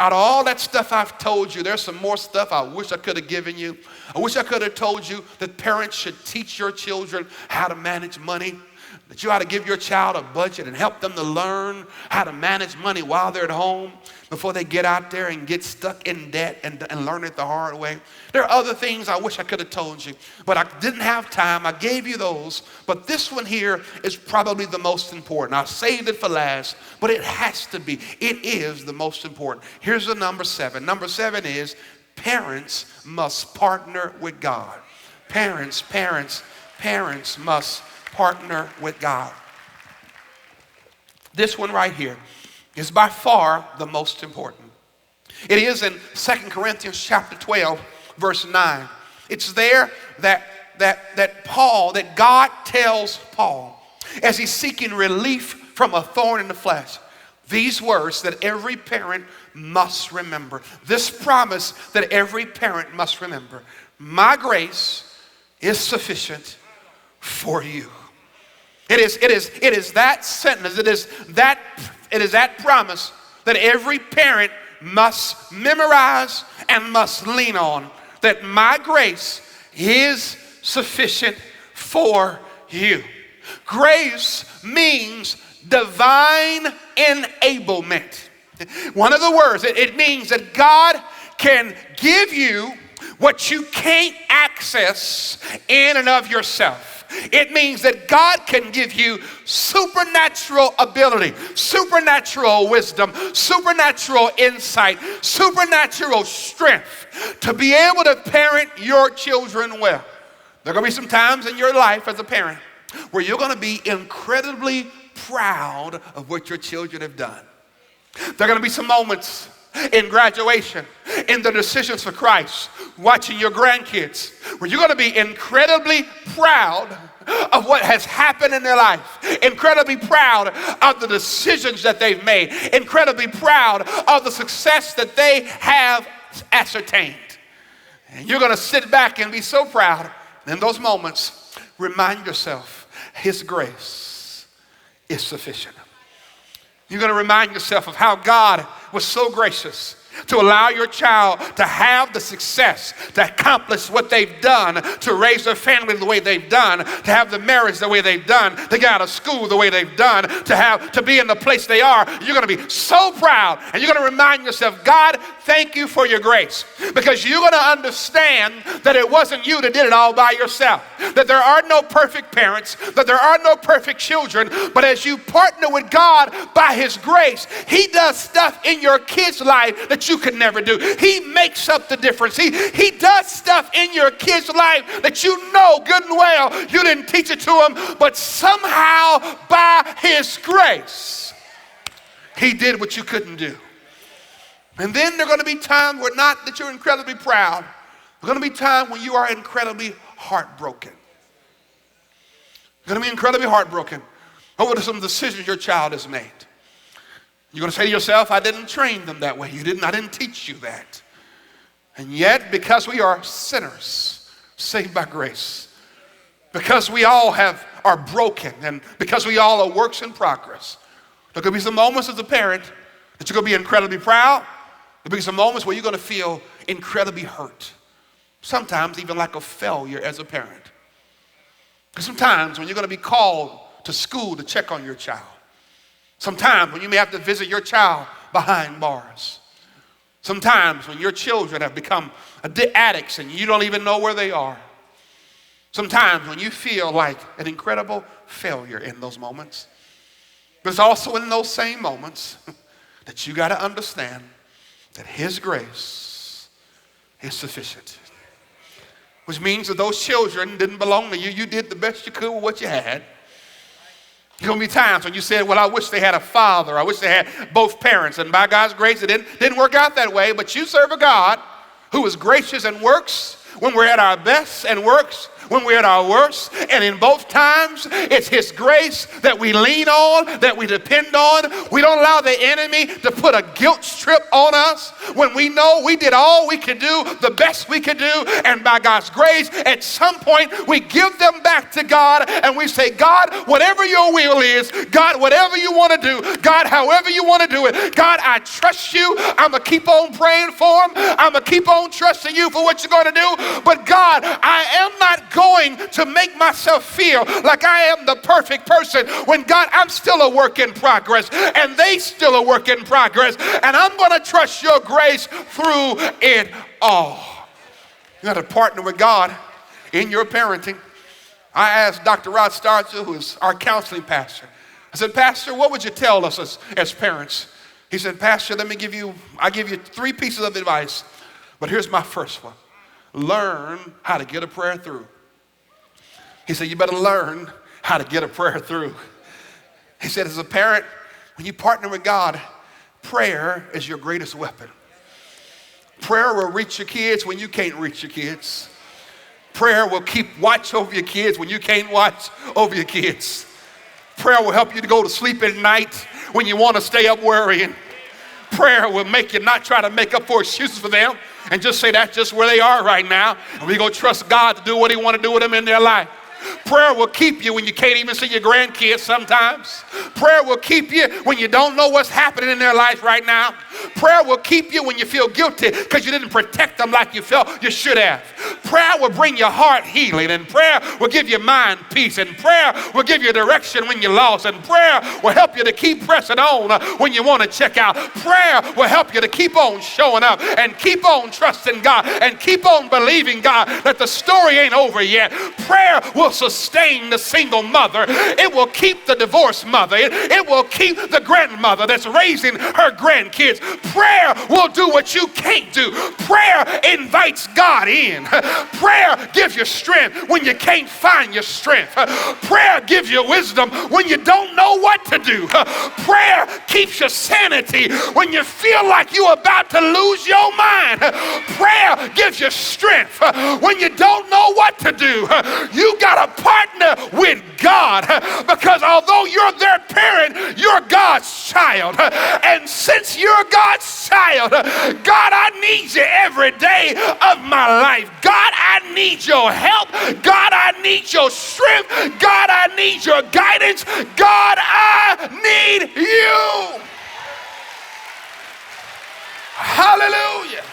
out of all that stuff I've told you, there's some more stuff I wish I could have given you. I wish I could have told you that parents should teach your children how to manage money, that you ought to give your child a budget and help them to learn how to manage money while they're at home before they get out there and get stuck in debt and learn it the hard way. There are other things I wish I could have told you, but I didn't have time. I gave you those, but this one here is probably the most important. I saved it for last, but it has to be. It is the most important. Here's the number 7. Number 7 is parents must partner with God. Parents must partner with God. This one right here is by far the most important. It is in 2 Corinthians chapter 12, verse 9. It's there that God tells Paul, as he's seeking relief from a thorn in the flesh, these words that every parent must remember. This promise that every parent must remember. My grace is sufficient for you. It is that sentence, it is that promise that every parent must memorize and must lean on, that my grace is sufficient for you. Grace means divine enablement. One of the words, it means that God can give you what you can't access in and of yourself. It means that God can give you supernatural ability, supernatural wisdom, supernatural insight, supernatural strength to be able to parent your children well. There are going to be some times in your life as a parent where you're going to be incredibly proud of what your children have done. There are going to be some moments in graduation, in the decisions for Christ, watching your grandkids, where you're going to be incredibly proud of what has happened in their life, incredibly proud of the decisions that they've made, incredibly proud of the success that they have ascertained. And you're going to sit back and be so proud. In those moments, remind yourself, His grace is sufficient. You're going to remind yourself of how God was so gracious to allow your child to have the success, to accomplish what they've done, to raise their family the way they've done, to have the marriage the way they've done, to get out of school the way they've done, to be in the place they are. You're going to be so proud, and you're going to remind yourself, God, thank you for your grace, because you're going to understand that it wasn't you that did it all by yourself, that there are no perfect parents, that there are no perfect children, but as you partner with God by His grace, He does stuff in your kid's life that you could never do. He makes up the difference. He does stuff in your kid's life that you know good and well you didn't teach it to him, but somehow by His grace, He did what you couldn't do. And then there are going to be times where not that you're incredibly proud. There are going to be times when you are incredibly heartbroken. You're going to be incredibly heartbroken over some decisions your child has made. You're going to say to yourself, I didn't train them that way. I didn't teach you that. And yet, because we are sinners, saved by grace, because we all are broken, and because we all are works in progress, there could be some moments as a parent that you're going to be incredibly proud. There'll be some moments where you're going to feel incredibly hurt. Sometimes even like a failure as a parent. Because sometimes when you're going to be called to school to check on your child, sometimes when you may have to visit your child behind bars. Sometimes when your children have become addicts and you don't even know where they are. Sometimes when you feel like an incredible failure in those moments. But it's also in those same moments that you got to understand that His grace is sufficient. Which means that those children didn't belong to you. You did the best you could with what you had. There's going to be times when you said, well, I wish they had a father. I wish they had both parents. And by God's grace, it didn't work out that way. But you serve a God who is gracious and works when we're at our best and works when we're at our worst. And in both times, it's his grace that we lean on, that we depend on. We don't allow the enemy to put a guilt trip on us when we know we did all we could do, the best we could do, and by God's grace, at some point, we give them back to God and we say, God, whatever your will is, God, whatever you want to do, God, however you want to do it, God, I trust you. I'm going to keep on praying for them. I'm going to keep on trusting you for what you're going to do. But God, I am not going to make myself feel like I am the perfect person when, God, I'm still a work in progress and they still a work in progress, and I'm going to trust your grace through it all. You got to partner with God in your parenting. I asked Dr. Rod Starcher, who is our counseling pastor, I said, Pastor, what would you tell us as parents? He said, Pastor, I give you 3 pieces of advice, but here's my first one. Learn how to get a prayer through. He said, you better learn how to get a prayer through. He said, as a parent, when you partner with God, prayer is your greatest weapon. Prayer will reach your kids when you can't reach your kids. Prayer will keep watch over your kids when you can't watch over your kids. Prayer will help you to go to sleep at night when you want to stay up worrying. Prayer will make you not try to make up for excuses for them and just say that's just where they are right now. And we're going to trust God to do what he want to do with them in their life. Prayer will keep you when you can't even see your grandkids sometimes. Prayer will keep you when you don't know what's happening in their life right now. Prayer will keep you when you feel guilty because you didn't protect them like you felt you should have. Prayer will bring your heart healing, and prayer will give you mind peace, and prayer will give you direction when you're lost, and prayer will help you to keep pressing on when you want to check out. Prayer will help you to keep on showing up and keep on trusting God and keep on believing God that the story ain't over yet. Prayer will sustain the single mother. It will keep the divorced mother. It will keep the grandmother that's raising her grandkids. Prayer will do what you can't do. Prayer invites God in. Prayer gives you strength when you can't find your strength. Prayer gives you wisdom when you don't know what to do. Prayer keeps your sanity when you feel like you're about to lose your mind. Prayer gives you strength when you don't know what to do. You got to partner with God, because although you're their parent, you're God's child. And since you're God's child, God, I need you every day of my life. God, I need your help. God, I need your strength. God, I need your guidance. God, I need you. Hallelujah.